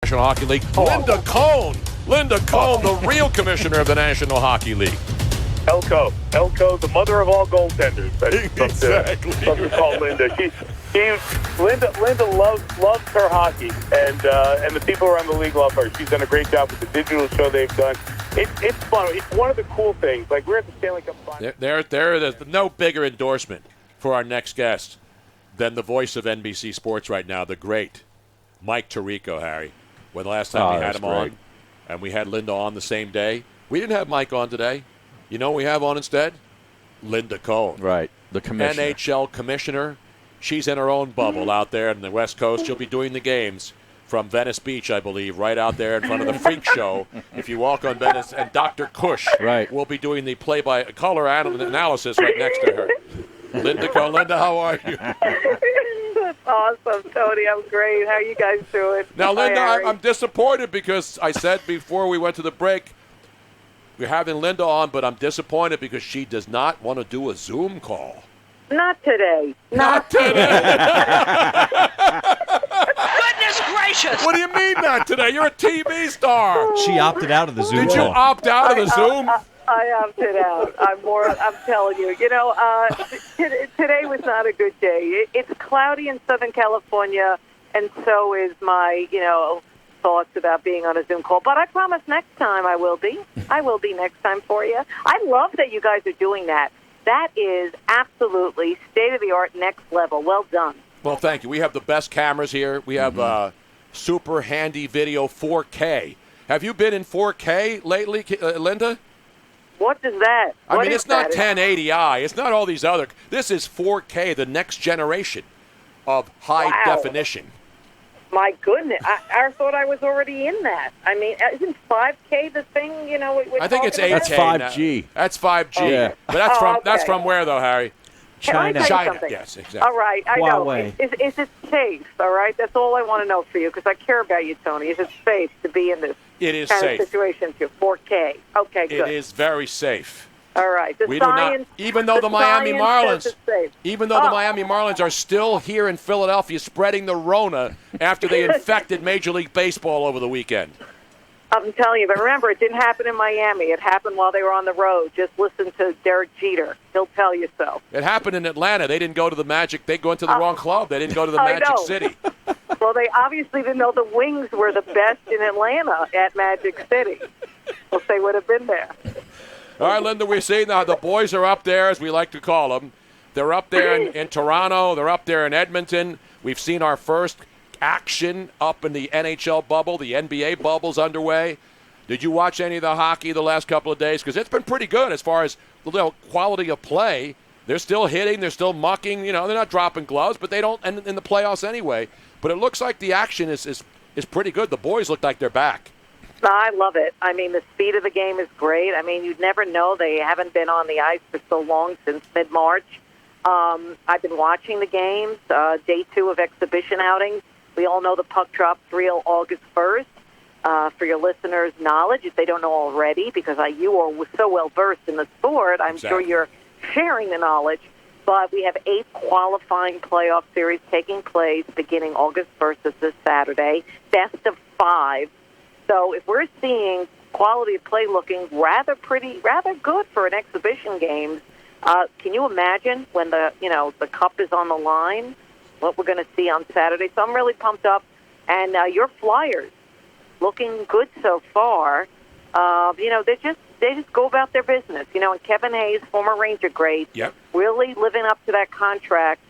National Hockey League, Linda Cohn. Linda Cohn, the real commissioner of the National Hockey League. Elko, the mother of all goaltenders. Exactly. Some to call Linda. Linda loves her hockey, and the people around the league love her. She's done a great job with the digital show they've done. It's fun. It's one of the cool things. Like, we're at the Stanley Cup Final. There's no bigger endorsement for our next guest than the voice of NBC Sports right now, the great Mike Tirico, Harry. When the last time we had him on, and we had Linda on the same day. We didn't have Mike on today. You know what we have on instead? Linda Cohn. Right, the commissioner. NHL commissioner. She's in her own bubble out there in the West Coast. She'll be doing the games from Venice Beach, I believe, right out there in front of the Freak Show. If you walk on Venice, and Dr. Cush will be doing the play-by-color analysis right next to her. Linda Cohn. Linda, how are you? That's awesome, Tony. I'm great. How are you guys doing? Now, Linda, I'm disappointed because I said before we went to the break, we're having Linda on, but I'm disappointed because she does not want to do a Zoom call. Not today. Not today. Goodness gracious! What do you mean not today? You're a TV star. She opted out of the Zoom Did you call. opt out of the Zoom? I opted out. I'm telling you. You know, today was not a good day. It's cloudy in Southern California, and so is my, thoughts about being on a Zoom call. But I promise next time I will be. I will be next time for you. I love that you guys are doing that. That is absolutely state-of-the-art, next level. Well done. Well, thank you. We have the best cameras here. We have super handy video 4K. Have you been in 4K lately, Linda? What is that? I mean, it's not 1080i. It's not all these other. This is 4K, the next generation of high definition. My goodness. I thought I was already in that. I mean, isn't 5K the thing, I think it's 8K. That's 5G. That's 5G. Yeah. But that's from where, though, Harry? China. Yes, exactly. All right, I Huawei. know. Is it safe, all right? That's all I want to know for you, because I care about you, Tony. Is it safe to be in this safe. Of situation too? 4K. Okay, good. It is very safe. All right. Even though the Miami Marlins, the Miami Marlins are still here in Philadelphia spreading the Rona after they infected Major League Baseball over the weekend. I'm telling you, but remember, it didn't happen in Miami. It happened while they were on the road. Just listen to Derek Jeter. He'll tell you so. It happened in Atlanta. They didn't go to the Magic. They went to the wrong club. They didn't go to the Magic City. Well, they obviously didn't know the Wings were the best in Atlanta at Magic City. Else they would have been there. All right, Linda, we're seeing now the boys are up there, as we like to call them. They're up there in Toronto. They're up there in Edmonton. We've seen our first action up in the NHL bubble. The NBA bubble's underway. Did you watch any of the hockey the last couple of days? Because it's been pretty good as far as quality of play. They're still hitting. They're still mucking. They're not dropping gloves, but they don't in the playoffs anyway. But it looks like the action is pretty good. The boys look like they're back. I love it. I mean, the speed of the game is great. I mean, you'd never know. They haven't been on the ice for so long, since mid-March. I've been watching the games, day 2 of exhibition outings. We all know the puck drops real August 1st. For your listeners' knowledge, if they don't know already, because you are so well-versed in the sport, I'm sure you're sharing the knowledge. But we have 8 qualifying playoff series taking place beginning August 1st, this Saturday, best of 5. So if we're seeing quality of play looking rather good for an exhibition game, can you imagine when the cup is on the line, what we're going to see on Saturday? So I'm really pumped up. And your Flyers, looking good so far. They just go about their business. And Kevin Hayes, former Ranger great, really living up to that contract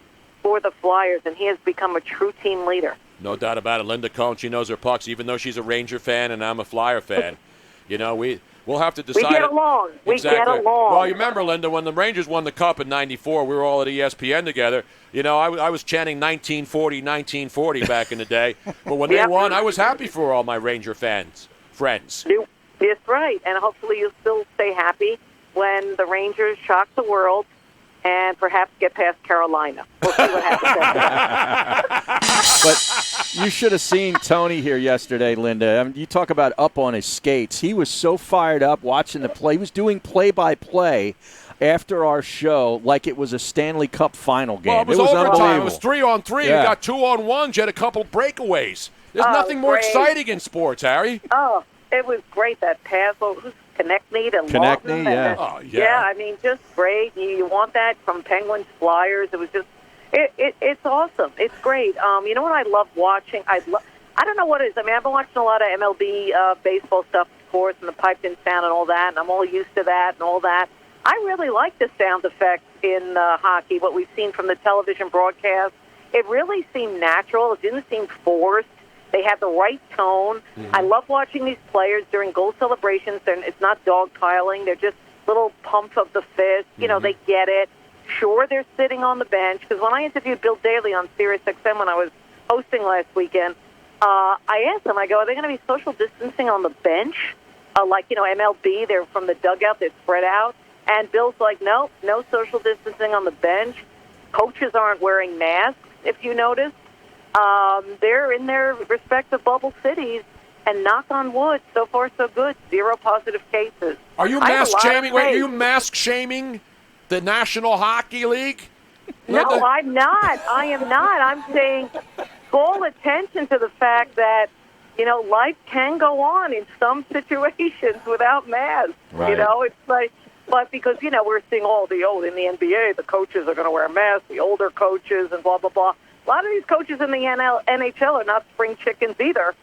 for the Flyers, and he has become a true team leader. No doubt about it. Linda Cohn, she knows her pucks, even though she's a Ranger fan and I'm a Flyer fan. We'll have to decide. We get along. Exactly. Well, you remember, Linda, when the Rangers won the Cup in '94, we were all at ESPN together. I was chanting 1940, 1940 back in the day. But when they won, I was happy for all my Ranger friends. That's right. And hopefully you'll still stay happy when the Rangers shock the world and perhaps get past Carolina. We'll see what happens. But you should have seen Tony here yesterday, Linda. I mean, you talk about up on his skates. He was so fired up watching the play. He was doing play-by-play after our show like it was a Stanley Cup final game. Well, it was overtime. It was 3-on-3. You got 2-on-1s. You had a couple breakaways. There's nothing more great. exciting in sports, Harry. Oh, it was great, that pass. Who's Konechny to Lawton? yeah. Oh, yeah. Yeah, I mean, just great. You want that from Penguins Flyers. It was just, it's awesome. It's great. You know what I love watching? I don't know what it is. I mean, I've been watching a lot of MLB baseball stuff, of course, and the piped-in sound and all that, and I'm all used to that and all that. I really like the sound effects in hockey, what we've seen from the television broadcast. It really seemed natural. It didn't seem forced. They had the right tone. Mm-hmm. I love watching these players during goal celebrations. It's not dogpiling. They're just little pumps of the fist. You know, they get it. Sure, they're sitting on the bench. Because when I interviewed Bill Daly on Sirius XM when I was hosting last weekend, I asked him, I go, are they going to be social distancing on the bench? Like, you know, MLB, they're from the dugout, they're spread out. And Bill's like, no social distancing on the bench. Coaches aren't wearing masks, if you notice. They're in their respective bubble cities, and knock on wood, so far so good. 0 positive cases. Are you mask shaming? Wait, are you mask shaming the National Hockey League? No, I'm not. I am not. I'm saying call attention to the fact that, you know, life can go on in some situations without masks. Right. You know, it's like, but because, you know, we're seeing in the NBA, the coaches are going to wear masks, the older coaches, and blah, blah, blah. A lot of these coaches in the NHL are not spring chickens either,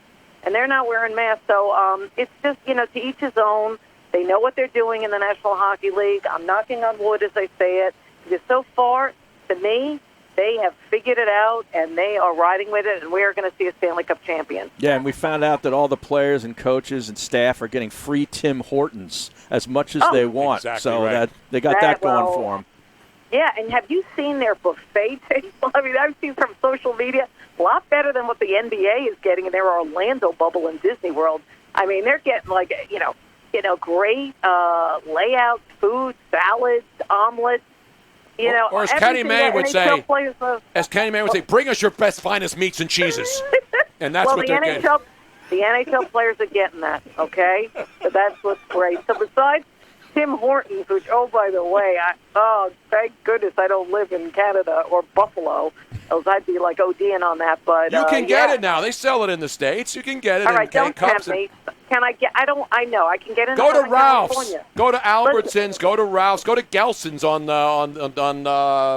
and they're not wearing masks. So it's just, you know, to each his own. They know what they're doing in the National Hockey League. I'm knocking on wood as I say it. Because so far, to me, they have figured it out, and they are riding with it, and we are going to see a Stanley Cup champion. Yeah, and we found out that all the players and coaches and staff are getting free Tim Hortons as much as they want. Exactly so right. they got that going for them. Yeah, and have you seen their buffet table? I mean, I've seen from social media, a lot better than what the NBA is getting in their Orlando bubble in Disney World. I mean, they're getting like, you know, great layouts, food, salads, omelets. You know, or as Kenny Mayne would say, bring us your best, finest meats and cheeses. And that's what they're getting. The NHL players are getting that, okay? So that's what's great. So besides Tim Hortons, which, oh, by the way, thank goodness I don't live in Canada or Buffalo, else I'd be like ODing on that. But you can get it now. They sell it in the States. You can get it in cups. Don't tempt me. Can I get? I know. I can get in. Go to Ralph's. California. Go to Albertsons. Go to Ralph's. Go to Gelson's on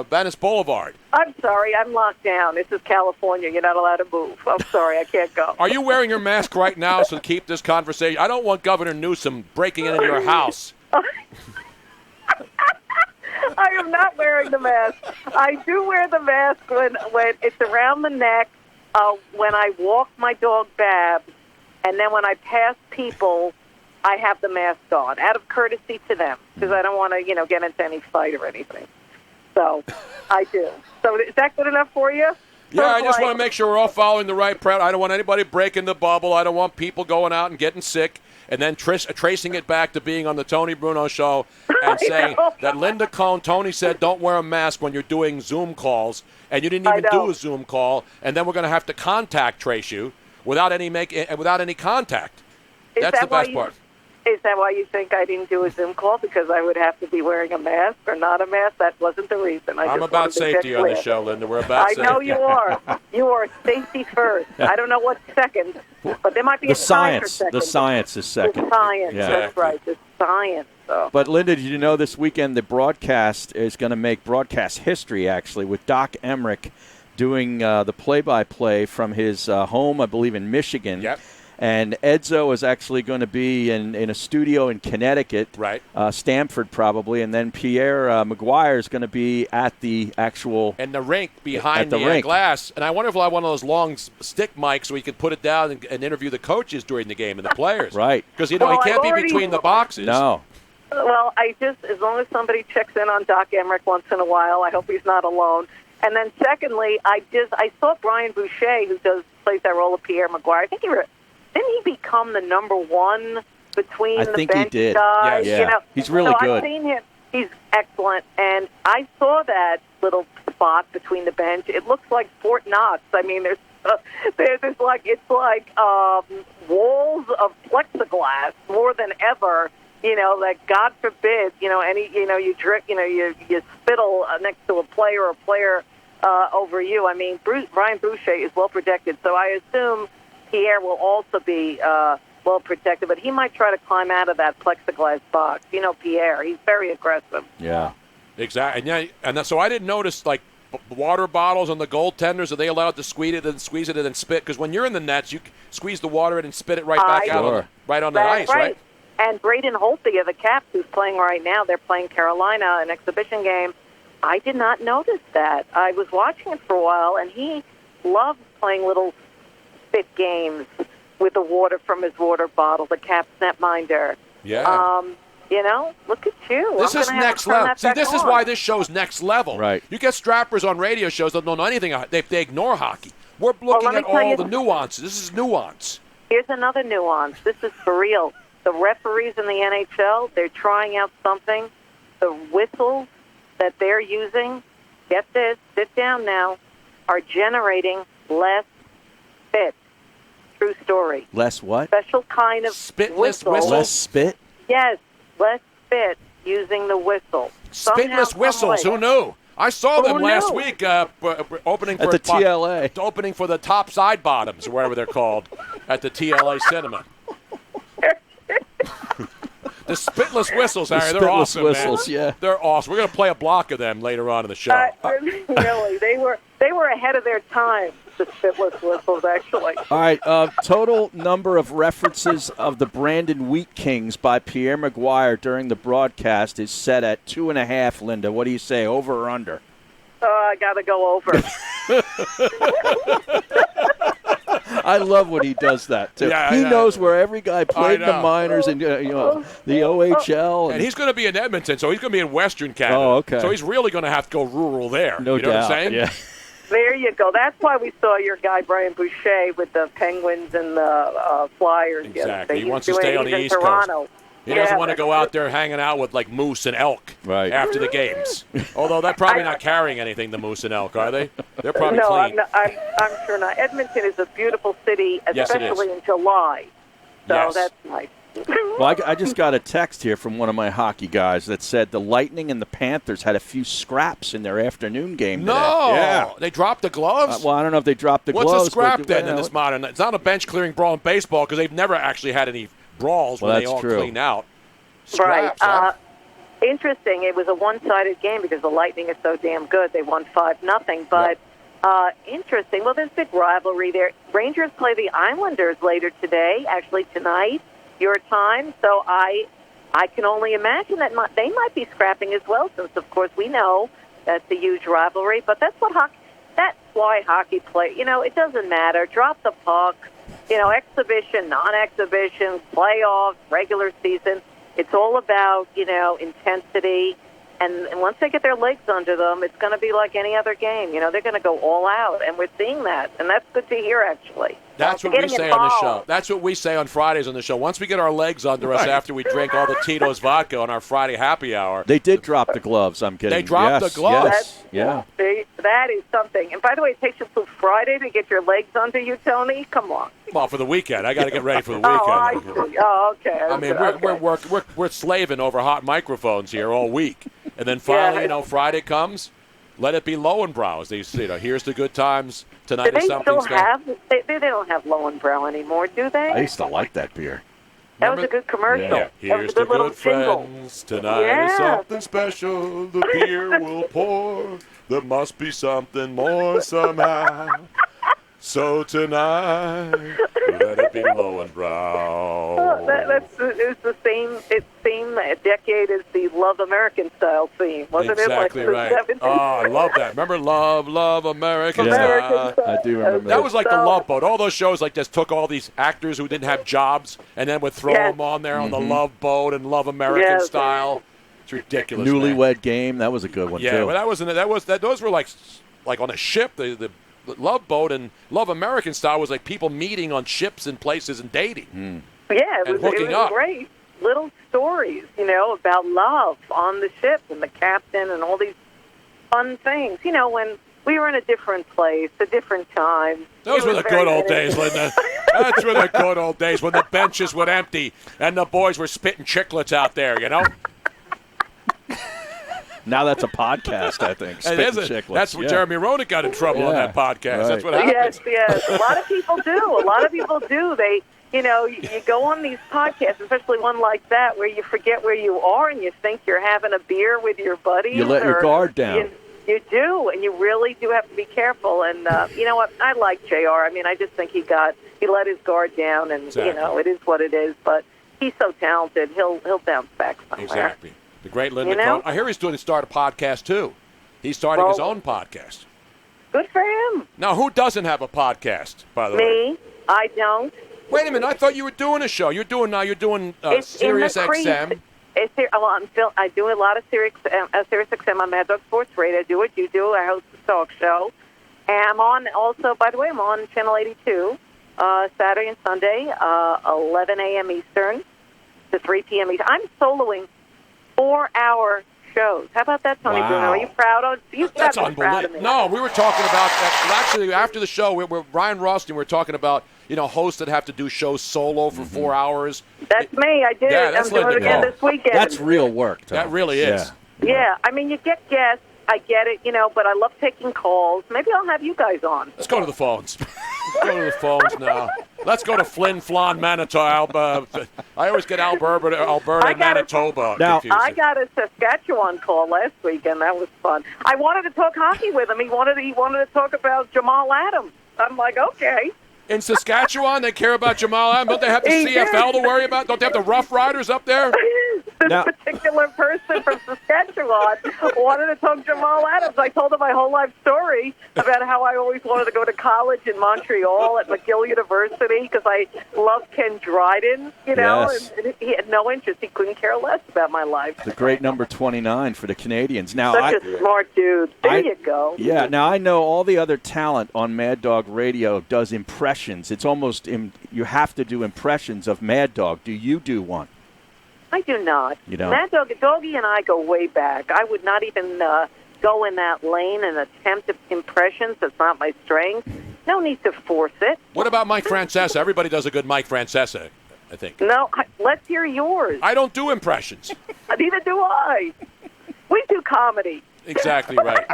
Venice Boulevard. I'm sorry. I'm locked down. This is California. You're not allowed to move. I'm sorry. I can't go. Are you wearing your mask right now to keep this conversation? I don't want Governor Newsom breaking into your house. I am not wearing the mask. I do wear the mask when it's around the neck, when I walk my dog Babs, and then when I pass people, I have the mask on, out of courtesy to them, because I don't want to, get into any fight or anything. So I do. So is that good enough for you? Yeah, I just want to make sure we're all following the right prep. I don't want anybody breaking the bubble. I don't want people going out and getting sick and then tracing it back to being on the Tony Bruno show and saying that Linda Cohn, Tony said, don't wear a mask when you're doing Zoom calls, and you didn't even do a Zoom call, and then we're going to have to contact trace you without any contact. That's the best part. Is that why you think I didn't do a Zoom call? Because I would have to be wearing a mask or not a mask? That wasn't the reason. I'm about safety on the show, Linda. We're about safety. I know you are. You are safety first. I don't know what's second, but there might be a science second. The science is second. The science, yeah. That's right. The science. So. But, Linda, did you know this weekend the broadcast is going to make broadcast history, actually, with Doc Emmerich doing the play-by-play from his home, I believe, in Michigan. Yep. And Edzo is actually going to be in a studio in Connecticut, right? Stamford probably, and then Pierre McGuire is going to be at the actual and the rink behind the glass. And I wonder if we'll have one of those long stick mics so we could put it down and interview the coaches during the game and the players, right? Because he can't be between the boxes. No. Well, as long as somebody checks in on Doc Emmerich once in a while, I hope he's not alone. And then secondly, I saw Brian Boucher, who plays that role of Pierre McGuire. I think didn't he become the number one between the bench guys? Yeah. He's really good. I've seen him. He's excellent. And I saw that little spot between the bench. It looks like Fort Knox. I mean, there's like walls of plexiglass more than ever. That God forbid, you drip, you spittle next to a player over you. I mean, Brian Boucher is well protected, so I assume Pierre will also be well protected, but he might try to climb out of that plexiglass box. You know, Pierre, he's very aggressive. Yeah. Exactly. So I didn't notice, like, water bottles on the goaltenders. Are they allowed to squeeze it and spit? Because when you're in the nets, you squeeze the water in and spit it right back out right on the ice, right? And Braden Holtby of the Caps, who's playing right now, they're playing Carolina, an exhibition game. I did not notice that. I was watching it for a while, and he loves playing little spit games with the water from his water bottle, the Caps netminder. Yeah. You know, look at you. This is next level. See, this is why this show's next level. Right. You get strappers on radio shows that don't know anything. They ignore hockey. We're looking at all the nuances. This is nuance. Here's another nuance. This is for real. The referees in the NHL, they're trying out something. The whistles that they're using, get this, sit down now, are generating less spit. True story. Less what? Special kind of Spitless whistle. whistles? Less spit? Yes, less spit using the whistle. Spitless whistles. Who knew? I saw them last week opening for at the TLA. Opening for the top side bottoms, or whatever they're called, at the TLA Cinema. The spitless whistles, Harry, they're awesome, whistles, man. yeah. They're awesome. We're going to play a block of them later on in the show. Really, they were ahead of their time, the spitless whistles, actually. All right, total number of references of the Brandon Wheat Kings by Pierre Maguire during the broadcast is set at 2.5, Linda. What do you say, over or under? I got to go over. I love when he does that, too. Yeah, he knows where every guy played in the minors and the OHL. And he's going to be in Edmonton, so he's going to be in Western Canada. Oh, okay. So he's really going to have to go rural there. No you know doubt. what I'm saying? Yeah. There you go. That's why we saw your guy, Brian Boucher, with the Penguins and the Flyers. Exactly. He wants to stay on the East Coast. He doesn't want to go out there hanging out with, like, moose and elk after the games. Although they're probably not carrying anything, the moose and elk, are they? They're probably clean. No, I'm sure not. Edmonton is a beautiful city, especially in July. So that's nice. Well, I just got a text here from one of my hockey guys that said the Lightning and the Panthers had a few scraps in their afternoon game today. No! Yeah. They dropped the gloves? Well, I don't know if they dropped the gloves. What's a scrap then in this modern? It's not a bench-clearing brawl in baseball because they've never actually had any brawls when they all clean out. Scraps, right. Interesting. It was a one-sided game because the Lightning is so damn good. They won 5-0. But interesting. Well, there's big rivalry there. Rangers play the Islanders later today, actually tonight, your time. So I can only imagine that they might be scrapping as well, since, of course, we know that's a huge rivalry. But that's why hockey play. You know, it doesn't matter. Drop the puck. You know, exhibition, non-exhibition, playoffs, regular season. It's all about, you know, intensity. And once they get their legs under them, it's going to be like any other game. You know, they're going to go all out. And we're seeing that. And that's good to hear, actually. That's what we say on the show. That's what we say on Fridays on the show. Once we get our legs under us after we drink all the Tito's vodka on our Friday happy hour. They did drop the gloves, I'm kidding. They dropped the gloves? Yes. That is something. And by the way, it takes you till Friday to get your legs under you, Tony? Come on. Well, for the weekend. I got to get ready for the weekend. I see. Oh, okay. I mean, we're slaving over hot microphones here all week. And then finally, you know, Friday comes, let it be Lowenbrows. Here's the good times. Tonight is something special. They don't have Lowenbrow anymore, do they? I used to like that beer. That was a good commercial. Yeah. Here's the good friends. Tonight is something special. The beer will pour. There must be something more somehow. So tonight, let it be Lowenbrow. It's the same decade as the Love American style theme, wasn't exactly it? Like right. Oh, I love that. Remember Love American Style? I do remember that. Was like the Love Boat. All those shows like just took all these actors who didn't have jobs and then would throw them on there on the Love Boat and Love American Style. It's ridiculous. Newlywed Game, that was a good one too. Yeah, but those were like on a ship. The Love Boat and Love American Style was like people meeting on ships and places and dating. Yeah, it was up. great. Little stories, you know, about love on the ship and the captain and all these fun things. You know, when we were in a different place, a different time. Those were the good old days, Linda. That's were the good old days when the benches would empty and the boys were spitting chiclets out there, you know? Now that's a podcast, I think. It is that's what Jeremy Roenick got in trouble on that podcast. Right. That's what happens. Yes. A lot of people do. They, you go on these podcasts, especially one like that, where you forget where you are and you think you're having a beer with your buddies. You let your guard down. You do, and you really do have to be careful. And you know what? I like JR. I mean, I just think he let his guard down, and it is what it is. But he's so talented; he'll bounce back somewhere. Exactly. The great Linda Cohn. I hear he's doing to start a podcast too. He's starting his own podcast. Good for him. Now, who doesn't have a podcast? By the way, me. I don't. Wait a minute! I thought you were doing a show. You're doing Sirius XM. I do a lot of Sirius XM on Mad Dog Sports Radio. I do what you do. I host a talk show. And I'm on also, by the way, I'm on Channel 82 Saturday and Sunday, 11 a.m. Eastern to 3 p.m. Eastern. I'm soloing 4-hour shows. How about that, Tony Bruno? Are you proud of you? That's unbelievable. No, we were talking about actually after the show. We're Ryan Rothstein. We're talking about hosts that have to do shows solo for 4 hours. That's me. I did. Yeah, that's I'm doing it again this weekend. That's real work, Tom. That really is. Yeah. I mean, you get guests. I get it, but I love taking calls. Maybe I'll have you guys on. Let's go to the phones. Let's go to the phones now. Let's go to Flin Flon, Manitoba. I always get Alberta, and Manitoba confused. I got a Saskatchewan call last week, and that was fun. I wanted to talk hockey with him. He wanted to talk about Jamal Adams. I'm like, okay. In Saskatchewan, they care about Jamal Adams. Don't they have the CFL to worry about? Don't they have the Rough Riders up there? This particular person from Saskatchewan wanted to talk Jamal Adams. I told him my whole life story about how I always wanted to go to college in Montreal at McGill University because I loved Ken Dryden, Yes. and he had no interest. He couldn't care less about my life. The great number 29 for the Canadians. Now, Such a smart dude. There you go. Yeah, now I know all the other talent on Mad Dog Radio does impressions. It's almost, you have to do impressions of Mad Dog. Do you do one? I do not. You don't? Mad Doggy and I go way back. I would not even go in that lane and attempt impressions. That's not my strength. No need to force it. What about Mike Francesa? Everybody does a good Mike Francesa, I think. No, let's hear yours. I don't do impressions. Neither do I. We do comedy. Exactly right.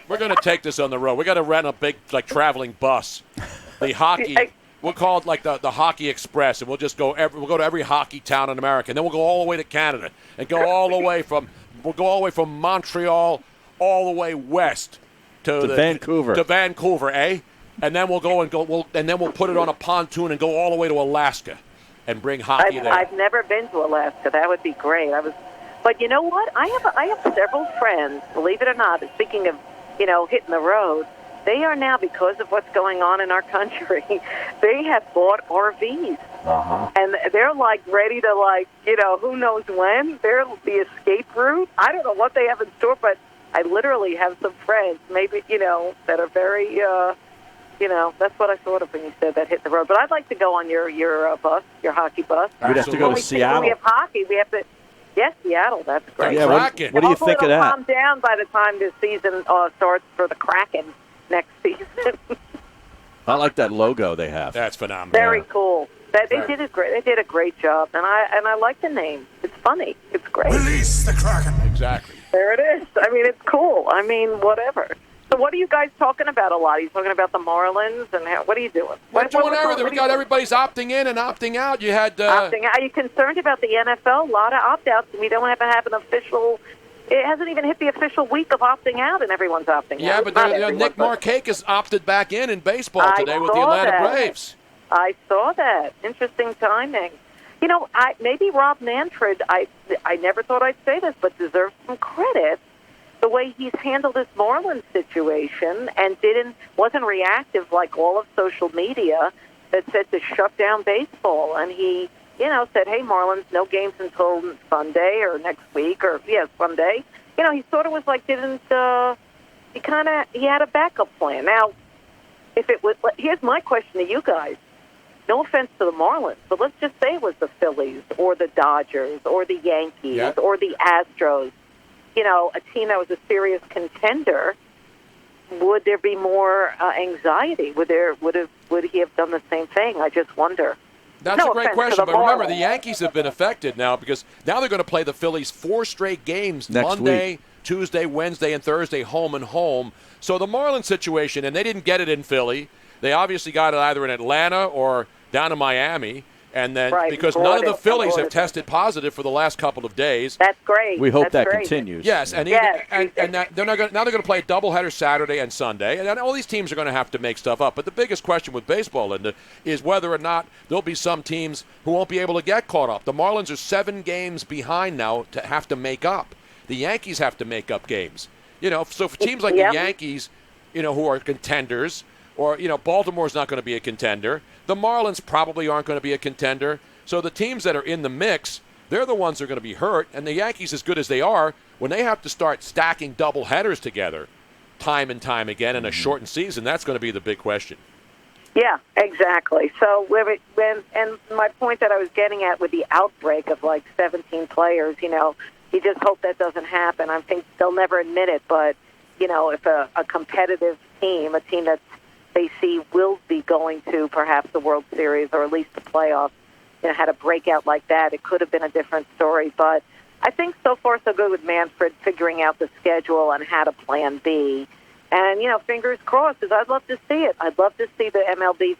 We're going to take this on the road. We got to rent a big, traveling bus. The hockey. We'll call it like the Hockey Express, and we'll just go. We'll go to every hockey town in America, and then we'll go all the way to Canada, and go all the way from Montreal all the way west to Vancouver. To Vancouver, eh? And then we'll and then we'll put it on a pontoon and go all the way to Alaska, and bring hockey there. I've never been to Alaska. That would be great. But you know what? I have several friends. Believe it or not. Speaking of hitting the road. They are now, because of what's going on in our country, they have bought RVs. And they're, ready to, who knows when. They're the escape route. I don't know what they have in store, but I literally have some friends, maybe, that are very, that's what I thought of when you said that, hit the road. But I'd like to go on your bus, your hockey bus. We'd have to go to Seattle. When we have hockey, we have to... Yes, Seattle, that's great. Yeah, what do you think of that? Calm down by the time the season starts for the Kraken next season. I like that logo they have. That's phenomenal. Very cool. They did a great job, and I like the name. It's funny. It's great. Release the Kraken. Exactly. There it is. I mean, it's cool. I mean, whatever. So what are you guys talking about a lot? Are you talking about the Marlins, and what are you doing? We're doing everything. We got everybody's opting in and opting out. You had opting out. Are you concerned about the NFL? A lot of opt-outs. We don't have an official. It hasn't even hit the official week of opting out, and everyone's opting out. Yeah, but Nick Markakis has opted back in baseball today with the Atlanta Braves. I saw that. Interesting timing. Maybe Rob Manfred, I never thought I'd say this, but deserves some credit. The way he's handled this Marlins situation and wasn't reactive like all of social media that said to shut down baseball. And he, said, hey, Marlins, no games until Sunday or next week or, Sunday. He sort of was like he had a backup plan. Now, here's my question to you guys. No offense to the Marlins, but let's just say it was the Phillies or the Dodgers or the Yankees or the Astros. A team that was a serious contender, would there be more anxiety? Would he have done the same thing? I just wonder. That's a great question, but remember, the Yankees have been affected now because now they're going to play the Phillies 4 straight games, next Monday, week. Tuesday, Wednesday, and Thursday home and home. So the Marlins situation, and they didn't get it in Philly. They obviously got it either in Atlanta or down in Miami. And then because none of the Phillies have tested positive for the last couple of days. That's great. We hope That's that great. continues. Yes, and they're going to play a doubleheader Saturday and Sunday, and then all these teams are going to have to make stuff up. But the biggest question with baseball, Linda, is whether or not there'll be some teams who won't be able to get caught up. The Marlins are 7 games behind now to have to make up. The Yankees have to make up games. So for teams like the Yankees, who are contenders, or Baltimore's not going to be a contender. The Marlins probably aren't going to be a contender. So the teams that are in the mix, they're the ones that are going to be hurt. And the Yankees, as good as they are, when they have to start stacking double headers together time and time again in a shortened season, that's going to be the big question. Yeah, exactly. So and my point that I was getting at with the outbreak of like 17 players, you just hope that doesn't happen. I think they'll never admit it, but if a competitive team, a team that they see will be going to perhaps the World Series or at least the playoffs, had a breakout like that, it could have been a different story. But I think so far so good with Manfred figuring out the schedule and how to plan B. And, fingers crossed, because I'd love to see it. I'd love to see the MLB,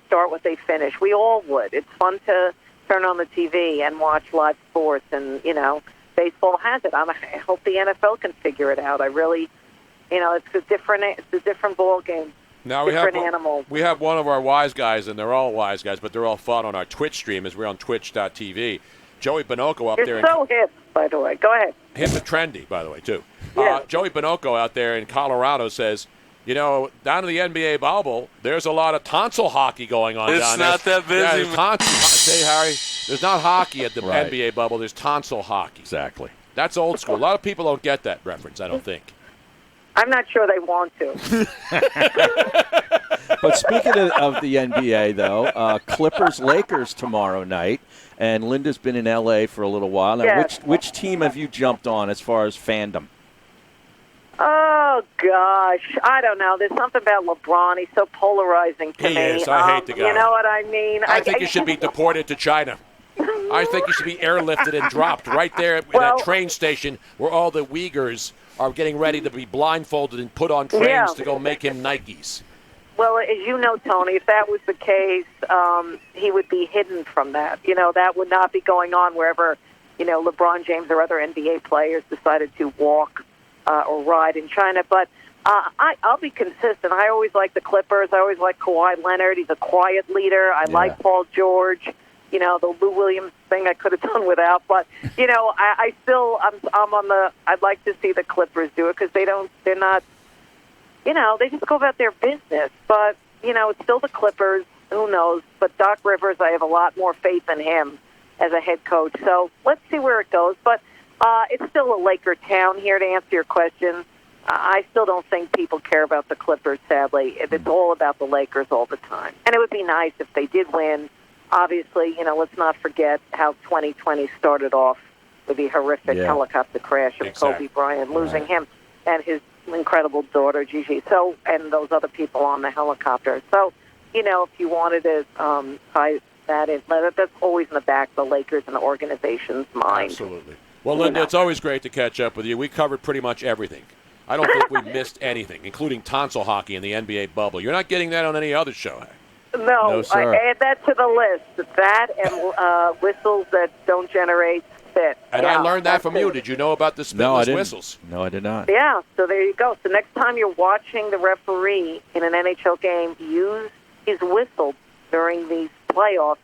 start what they finish. We all would. It's fun to turn on the TV and watch live sports. And, baseball has it. I hope the NFL can figure it out. I really, it's a different ball game. Now we have one of our wise guys, and they're all wise guys, but they're all fun on our Twitch stream as we're on twitch.tv. Joey Bonocco up there. You're so hip, by the way. Go ahead. Hip and trendy, by the way, too. Yeah. Joey Bonocco out there in Colorado says, down in the NBA bubble, there's a lot of tonsil hockey going on down there. It's not that busy. Yeah, say, Harry, there's not hockey at the NBA bubble. There's tonsil hockey. Exactly. That's old school. A lot of people don't get that reference, I don't think. I'm not sure they want to. But speaking of the NBA, though, Clippers-Lakers tomorrow night, and Linda's been in L.A. for a little while. Now, yes. which team have you jumped on as far as fandom? Oh, gosh. I don't know. There's something about LeBron. He's so polarizing to me. He is. I hate the guy. You know what I mean? I think he should be deported to China. I think he should be airlifted and dropped right there in that train station where all the Uyghurs are getting ready to be blindfolded and put on trains to go make him Nikes. Well, as you know, Tony, if that was the case, he would be hidden from that. That would not be going on wherever, LeBron James or other NBA players decided to walk or ride in China. But I'll be consistent. I always like the Clippers. I always like Kawhi Leonard. He's a quiet leader. I like Paul George. The Lou Williams thing I could have done without. But, I'm on the, I'd like to see the Clippers do it because they're not, they just go about their business. But, it's still the Clippers. Who knows? But Doc Rivers, I have a lot more faith in him as a head coach. So let's see where it goes. But it's still a Laker town here to answer your question. I still don't think people care about the Clippers, sadly. It's all about the Lakers all the time. And it would be nice if they did win. Obviously, let's not forget how 2020 started off with the horrific helicopter crash of Kobe Bryant, losing him and his incredible daughter, Gigi, and those other people on the helicopter. So, if you wanted to tie that in, that's always in the back of the Lakers and the organization's mind. Absolutely. Well, Linda, it's always great to catch up with you. We covered pretty much everything. I don't think we missed anything, including tonsil hockey in the NBA bubble. You're not getting that on any other show. No, sir. I add that to the list. That and whistles that don't generate spit. And I learned that from you. Did you know about the spitless whistles? No, I did not. Yeah, so there you go. So next time you're watching the referee in an NHL game use his whistle during these playoffs,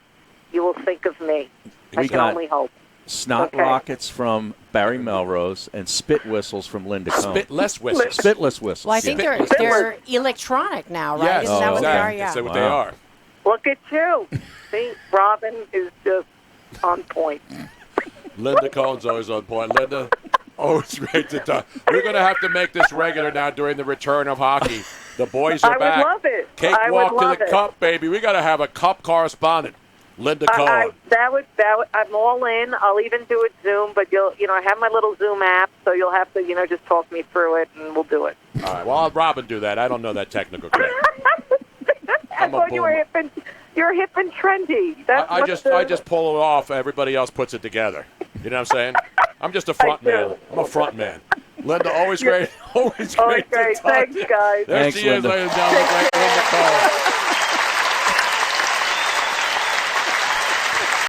you will think of me. I can only hope. Snot rockets from Barry Melrose and spit whistles from Linda Cohn. Spitless whistles. Spitless whistles. Well, I think they're electronic now, right? Yes, Isn't that what they are? exactly. Yeah. That's what they are. Look at you. See, Robin is just on point. Linda Cohn's always on point. Linda, always great to talk. We're going to have to make this regular now during the return of hockey. The boys are back. I would love it. Cakewalk to the cup, baby. We got to have a cup correspondent. Linda Cohn. That would. I'm all in. I'll even do it Zoom, but I have my little Zoom app, so you'll have to, just talk me through it, and we'll do it. All right. Well, I'll have Robin do that. I don't know that technical credit. I thought you were hip and you're hip and trendy. I just pull it off. Everybody else puts it together. You know what I'm saying? I'm just a front man. I'm a front man. Linda, always great. Always great. Always great. To talk Thanks, to you. guys. There Thanks, she is, Linda. ladies and gentlemen. Linda Cohn.